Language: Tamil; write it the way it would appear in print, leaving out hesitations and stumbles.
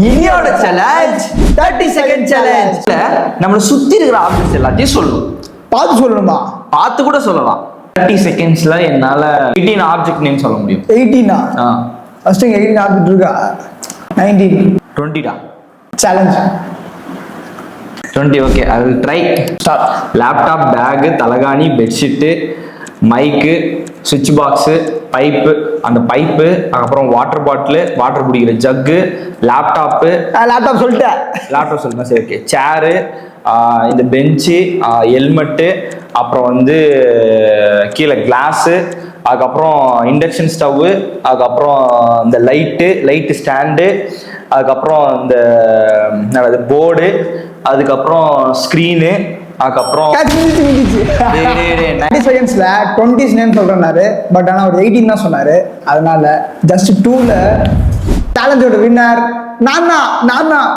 இனியோட சேலஞ்ச் 30 செகண்ட் சேலஞ்ச். நம்மள சுத்தி இருக்கிற ஆப்ஜெக்ட்ஸ் எல்லாத்தையும் சொல்லணும். பார்த்து சொல்லணுமா? பார்த்து கூட சொல்லலாம். 30 செகண்ட்ஸ்ல என்னால 18 ஆப்ஜெக்ட் நேம் சொல்ல முடியும். 18 ஃபர்ஸ்ட் 18 ஆப்ஜெக்ட் இருக்கா? 19 20 டா. Challenge 20. Okay, I will try. Start. Laptop, bag, தலகாணி, பெட்ஷீட்டு, மைக்கு, சுவிட்ச் பாக்ஸு, பைப்பு, அந்த பைப்பு, அதுக்கப்புறம் வாட்டர் பாட்டில், வாட்டர் குடிக்கிற ஜக்கு, லேப்டாப்பு. லேப்டாப் சொல்லிட்டேன். லேப்டாப் சொல்லணும். சரி, ஓகே. சேரு, இந்த பெஞ்சு, ஹெல்மெட்டு, அப்புறம் வந்து கீழே கிளாஸு, அதுக்கப்புறம் இண்டக்ஷன் ஸ்டவ்வு, அதுக்கப்புறம் இந்த லைட்டு ஸ்டாண்டு, அதுக்கப்புறம் இந்த போர்டு, அதுக்கப்புறம் ஸ்க்ரீனு, அதுக்கப்புறம் 90 செகண்ட்ஸ்ல 20 நேம் சொல்றேன்னாரு. பட் ஆனா அவர் 18 தான் சொன்னாரு. அதனால ஜஸ்ட் 2ல சேலஞ்சோட வின்னர் நான் தான்.